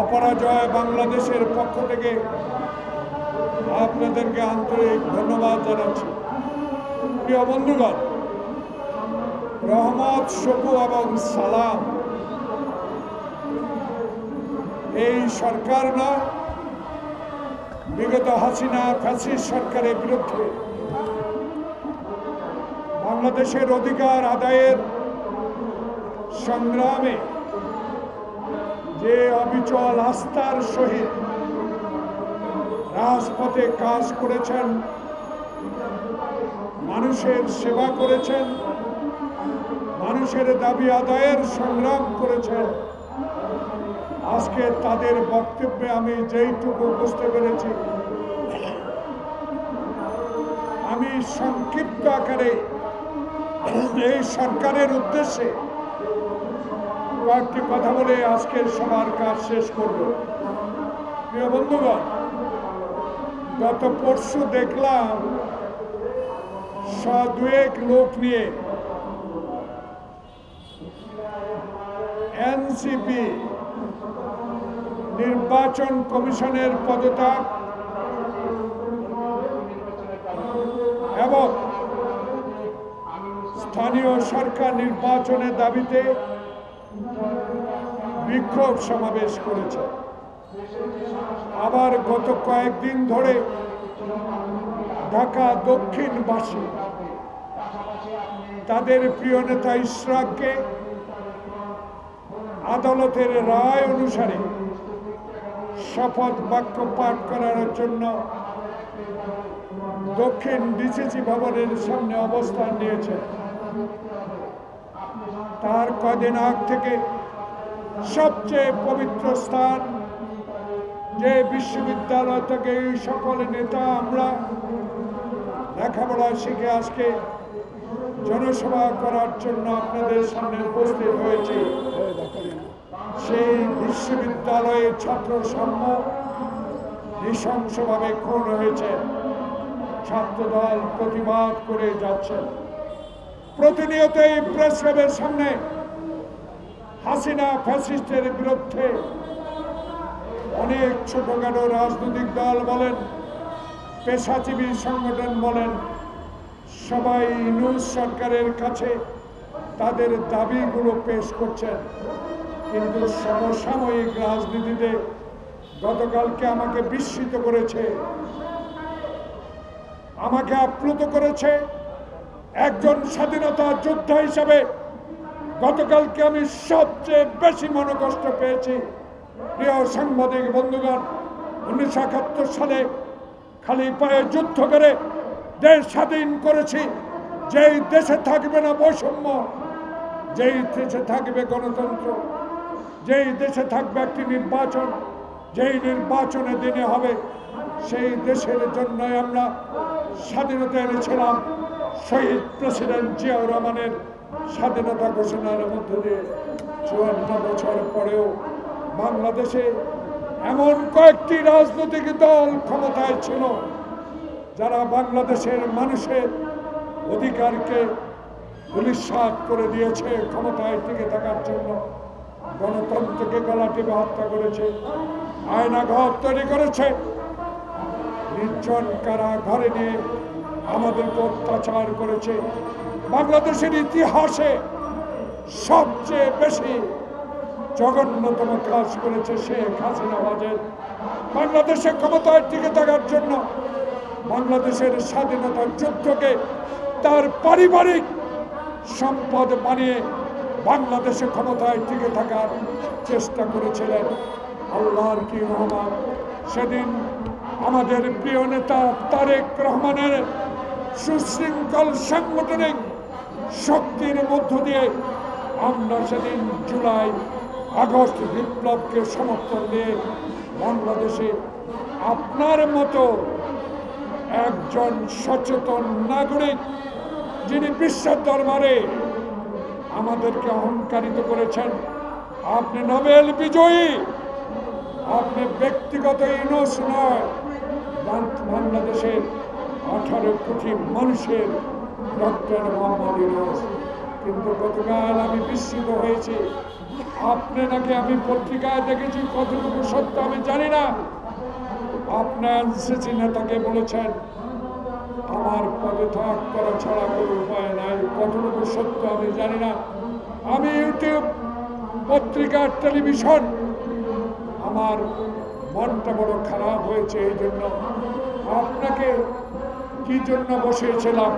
অপরাজয় বাংলাদেশের পক্ষ থেকে আপনাদেরকে আন্তরিক ধন্যবাদ জানাচ্ছি। প্রিয় বন্ধুগণ, রহমত, শকু এবং সালাম এই সরকার না, বিগত হাসিনা ফ্যাসিস্ট সরকারের বিরুদ্ধে বাংলাদেশের অধিকার আদায়ের সংগ্রামে যে অবিচল আস্থার সহিত রাজপথে কাজ করেছেন, মানুষের সেবা করেছেন, মানুষের দাবি আদায়ের সংগ্রাম করেছেন, আজকে তাদের বক্তব্যে আমি যেইটুকু বুঝতে পেরেছি, আমি সংক্ষিপ্ত আকারে এই সরকারের উদ্দেশ্যে কয়েকটি কথা বলে আজকের সবার কাজ শেষ করব। প্রিয় বন্ধুগণ, গত পরশু দেখলাম দুয়েক লোক নিয়ে এনসিপি নির্বাচন কমিশনের পদত্যাগ এবং স্থানীয় সরকার নির্বাচনের দাবিতে বিক্ষোভ সমাবেশ করেছে। আবার গত কয়েকদিন ধরে ঢাকা দক্ষিণবাসী তাদের প্রিয় নেতা ইশরাককে আদালতের রায় অনুসারে শপথ বাক্য পাঠ করার জন্য দক্ষিণ ডিসিসি ভবনের সামনে অবস্থান নিয়েছে। তার কদিন আগ থেকে সবচেয়ে পবিত্র স্থান, যে বিশ্ববিদ্যালয় থেকে এই সকল নেতা আমরা লেখাপড়া শিখে আজকে জনসভা করার জন্য আপনাদের সামনে উপস্থিত হয়েছে, সেই বিশ্ববিদ্যালয়ে ছাত্র সাম্য নৃশংসভাবে খুন হয়েছে। ছাত্রদল প্রতিবাদ করে যাচ্ছে। প্রতিনিয়ত এই প্রেস ক্লাবের সামনে হাসিনা ফ্যাসিস্টের বিরুদ্ধে অনেক ছোটখাটো রাজনৈতিক দল বলেন, পেশাজীবী সংগঠন বলেন, সবাই ইউনূস সরকারের কাছে তাদের দাবিগুলো পেশ করছেন। কিন্তু সমসাময়িক রাজনীতিতে গতকালকে আমাকে বিস্মিত করেছে, আমাকে আপ্লুত করেছে। একজন স্বাধীনতা যোদ্ধা হিসাবে গতকালকে আমি সবচেয়ে বেশি মনোকষ্ট পেয়েছি। প্রিয় সাংবাদিক বন্ধুগণ, 1971 সালে খালি পায়ে যুদ্ধ করে দেশ স্বাধীন করেছি। যেই দেশে থাকবে না বৈষম্য, যেই দেশে থাকবে গণতন্ত্র, যেই দেশে থাকবে একটি নির্বাচন, যেই নির্বাচনের দিনে হবে, সেই দেশের জন্য আমরা স্বাধীনতা এনেছিলাম। শহীদ প্রেসিডেন্ট জিয়াউর রহমানের স্বাধীনতা ঘোষণার মধ্য দিয়ে 54 বছর পরেও বাংলাদেশে এমন কয়েকটি রাজনৈতিক দল ক্ষমতায় ছিল যারা বাংলাদেশের মানুষের অধিকারকে ধূলিসাৎ করে দিয়েছে। ক্ষমতায় টিকে থাকার জন্য গণতন্ত্রকে গলা টিপে হত্যা করেছে, আয়নাঘর তৈরি করেছে, নির্জন কারা ঘরে নিয়ে আমাদেরকে অত্যাচার করেছে। বাংলাদেশের ইতিহাসে সবচেয়ে বেশি জঘন্যতম কাজ করেছে শেখ হাসিনা। বাংলাদেশে ক্ষমতায় টিকে থাকার জন্য বাংলাদেশের স্বাধীনতার যুদ্ধকে তার পারিবারিক সম্পদ বানিয়ে বাংলাদেশে ক্ষমতায় টিকে থাকার চেষ্টা করেছিলেন। আল্লাহর কি রহমান, সেদিন আমাদের প্রিয় নেতা তারেক রহমানের সুশৃঙ্খল সাংগঠনিক শক্তির মধ্য দিয়ে আমরা সেদিন জুলাই আগস্ট বিপ্লবকে সমর্থন দিয়ে বাংলাদেশে আপনার মতো একজন সচেতন নাগরিক, যিনি বিশ্বের দরবারে আমাদেরকে অহংকারিত করেছেন, আপনি নোবেল বিজয়ী, আপনি ব্যক্তিগত ইউনূস নয়, বাংলাদেশের 18 কোটি মানুষের ডক্টর মোহাম্মদ ইউনূস। কিন্তু গতকাল আমি বিস্মিত হয়েছি, আপনি নাকি আমি পত্রিকায় দেখেছি, কতটুকু সত্য আমি জানি না। আপনার এনসিসি নেতাকে বলেছেন আমার পদত্যাগ করা ছাড়া কোনো উপায় নাই, কতটুকু সত্য আমি জানি না। আমি ইউটিউব, পত্রিকা, টেলিভিশন, আমার মনটা বড় খারাপ হয়েছে। এই জন্য আপনাকে কি জন্য বসিয়েছিলাম,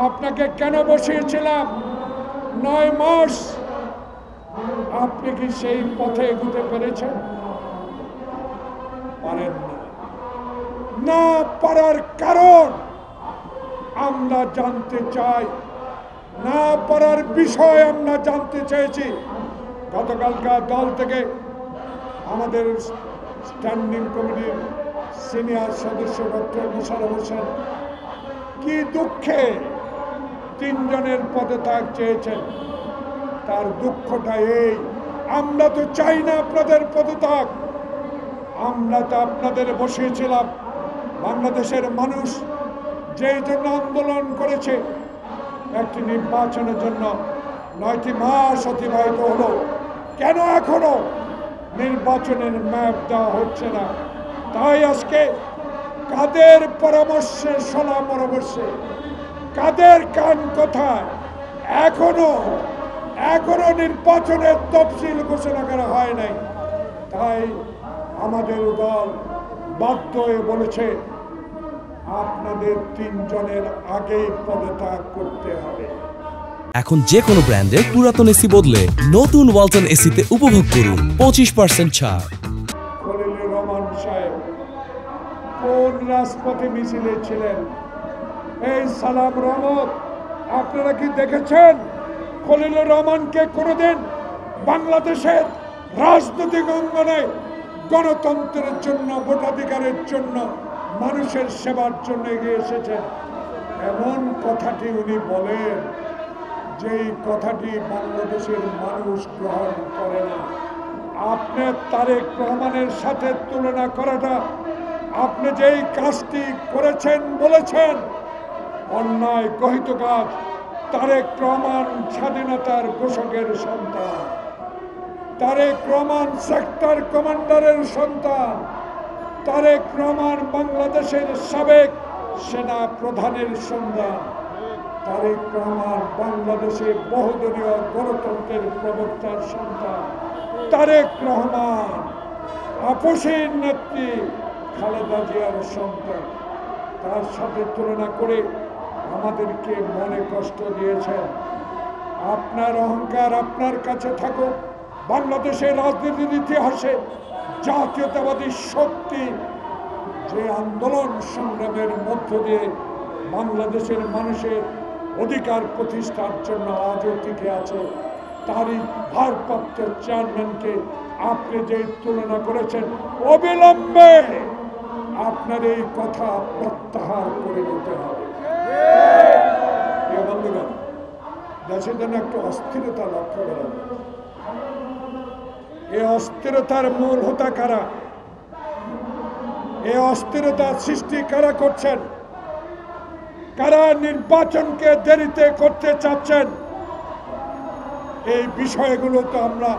আপনাকে কেন বসিয়েছিলাম 9 মাস, আপনি কি সেই পথে এগোতে পেরেছেন? পারেন না। না পারার কারণ আমরা জানতে চাই, না পারার বিষয় আমরা জানতে চেয়েছি। গতকালকার দল থেকে আমাদের স্ট্যান্ডিং কমিটির সিনিয়র সদস্য ডক্টর মোশাররফ হোসেন কি দুঃখে 3 জনের পদত্যাগ চেয়েছেন। তার দুঃখটা এই, আমরা তো চাই না আপনাদের পদত্যাগ, আমরা তো আপনাদের বসিয়েছিলাম। বাংলাদেশের মানুষ যেই জন্য আন্দোলন করেছে, একটি নির্বাচনের জন্য 9টি মাস অতিবাহিত হলো, কেন এখনো নির্বাচনের ম্যাপ দেওয়া হচ্ছে না? তাই আজকে কাদের পরামর্শে, শোনা পরামর্শে, কাদের কান কোথায়, এখনো নির্বাচনের তফসিল ঘোষণা করা হয় নাই। তাই আমাদের দল বাধ্য হয়ে বলেছে আপনাদের 3 জনের আগেই পদত্যাগ করতে হবে। এখন যে কোনো ব্র্যান্ডের পুরাতন এসি বদলে নতুন ওয়ালটন এসিতে উপভোগ করুন 25% ছাড়। খলিলুর রহমান সাহেব কোন রাজপথে মিছিলে ছিলেন? এই সালাম রহমত, আপনারা কি দেখেছেন খলিলুর রহমানকে কোনোদিন বাংলাদেশের রাজনৈতিক অঙ্গনে গণতন্ত্রের জন্য, ভোটাধিকারের জন্য, মানুষের সেবার জন্য এগিয়ে এসেছেন? এমন কথাটি উনি বলেন, যেই কথাটি বাংলাদেশের মানুষ গ্রহণ করে না। আপনি তারেক রহমানের সাথে তুলনা করাটা, আপনি যেই কাজটি করেছেন, বলেছেন অন্যায় গহিত কাজ। তারেক রহমান স্বাধীনতার ঘোষকের সন্তান, তারেক রহমান সেক্টর কমান্ডারের সন্তান, তারেক রহমান বাংলাদেশের সাবেক সেনা প্রধানের সন্তান, তারেক রহমান বাংলাদেশে বহুদলীয় গণতন্ত্রের প্রবক্তার সন্তান, তারেক রহমান আপসীর নেত্রী খালেদা জিয়ার সন্তান। তার সাথে তুলনা করে আমাদেরকে মনে কষ্ট দিয়েছেন। আপনার অহংকার আপনার কাছে থাকুক। বাংলাদেশের রাজনীতির ইতিহাসে জাতীয়তাবাদী শক্তি যে আন্দোলন সংগ্রামের মধ্য দিয়ে বাংলাদেশের মানুষের অধিকার প্রতিষ্ঠার জন্য আজও টিকে আছে, তারই ভারপ্রাপ্ত চেয়ারম্যানকে আপনি যে তুলনা করেছেন, অবিলম্বে আপনার এই কথা প্রত্যাহার করে নিতে হবে। বন্ধুগণ, দেশের জন্য একটু অস্থিরতা লক্ষ্য করা যায়। এই অস্থিরতার মূল হোতা কারা? এই অস্থিরতার সৃষ্টি কারা করছেন? কারা নির্বাচনকে দেরিতে করতে চাচ্ছেন? এই বিষয়গুলো তো আমরা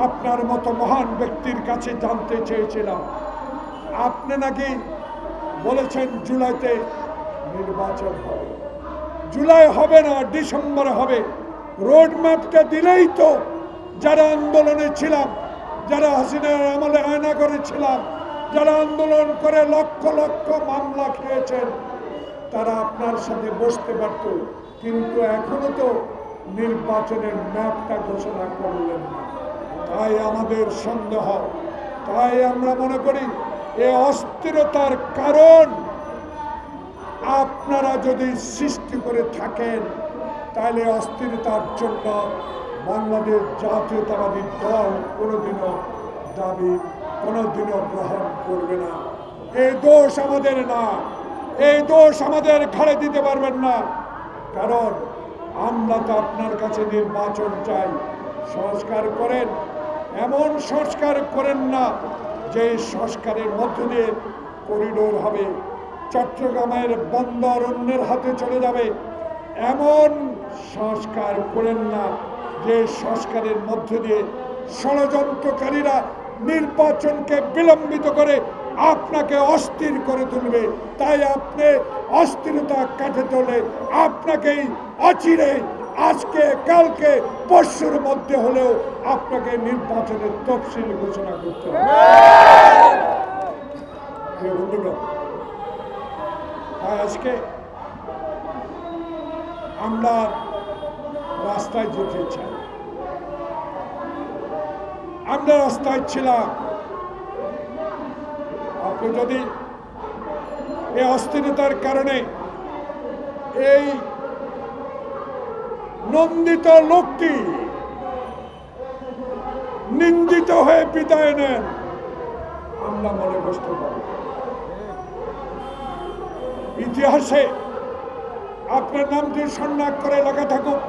আপনার মতো মহান ব্যক্তির কাছে জানতে চেয়েছিলাম। আপনি নাকি বলেছেন জুলাইতে নির্বাচন হবে। জুলাই হবে না, ডিসেম্বরে হবে। রোড ম্যাপটা দিলেই তো যারা আন্দোলনে ছিলাম, যারা হাসিনার আমলে আয়না করেছিলাম, যারা আন্দোলন করে লক্ষ লক্ষ মামলা খেয়েছেন, তারা আপনার সাথে বসতে পারত। কিন্তু এখনো তো নির্বাচনের ম্যাপটা ঘোষণা করলেন না। তাই আমাদের সন্দেহ, তাই আমরা মনে করি এই অস্থিরতার কারণ আপনারা যদি সৃষ্টি করে থাকেন, তাহলে অস্থিরতার জন্য বাংলাদেশ জাতীয়তাবাদী দল কোনোদিনও গ্রহণ করবে না। এই দোষ আমাদের না, এই দোষ আমাদের ঘাড়ে দিতে পারবেন না। কারণ আমরা তো আপনার কাছে নির্বাচন চাই। সংস্কার করেন, এমন সংস্কার করেন না যে সংস্কারের মধ্য দিয়ে করিডোর হবে, চট্টগ্রামের বন্দর অন্যের হাতে চলে যাবে। এমন সংস্কার করেন না যে সংস্কারের মধ্য দিয়ে ষড়যন্ত্রকারীরা নির্বাচনকে বিলম্বিত করে আপনাকে অস্থির করে তুলবে, তাই আপনি অস্থিরতা কাটাতে হলে আপনাকেই অচিরে আজকে কালকে পরশুর মধ্যে হলেও আপনাকে নির্বাচনের তফসিল ঘোষণা করতে হবে। বন্ধুগণ, আজকে আমরা রাস্তায় যেতে চাই, আমরা রাস্তায় ছিলাম। আপনি যদি এই অস্থিরতার কারণে এই নন্দিত লোকটি নিন্দিত হয়ে বিদায় নেন, আমরা মনে কষ্ট পাব। ইতিহাসে আপনার নামটি সন্ন্যাস করে লেখা থাকুক,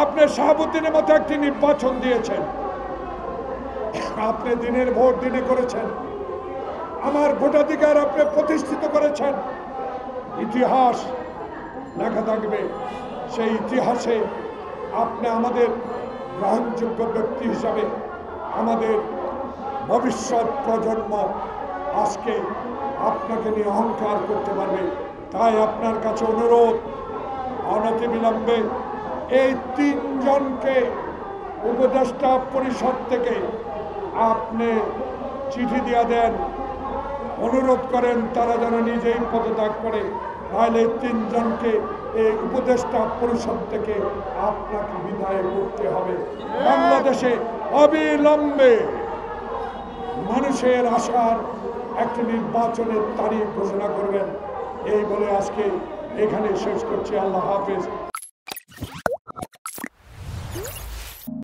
আপনি শাহাবুদ্দিনের মতো একটি নির্বাচন দিয়েছেন, আপনি দিনের ভোট দিনে করেছেন, আমার ভোটাধিকার আপনি প্রতিষ্ঠিত করেছেন। ইতিহাস লেখা থাকবে, সেই ইতিহাসে আপনি আমাদের গ্রহণযোগ্য ব্যক্তি হিসাবে আমাদের ভবিষ্যৎ প্রজন্ম আজকে আপনাকে নিয়ে অহংকার করতে পারবে। তাই আপনার কাছে অনুরোধ, অনতিবিলম্বে এই তিনজনকে উপদেষ্টা পরিষদ থেকে আপনি চিঠি দিয়ে দেন, অনুরোধ করেন তারা যেন নিজেই পদত্যাগ করে, তাহলে তিনজনকে এই উপদেষ্টা পরিষদ থেকে আপনাকে বিদায় করতে হবে। বাংলাদেশে অবিলম্বে মানুষের আশার একটি নির্বাচনের তারিখ ঘোষণা করবেন। এই বলে আজকে এখানে শেষ করছি। আল্লাহ হাফেজ।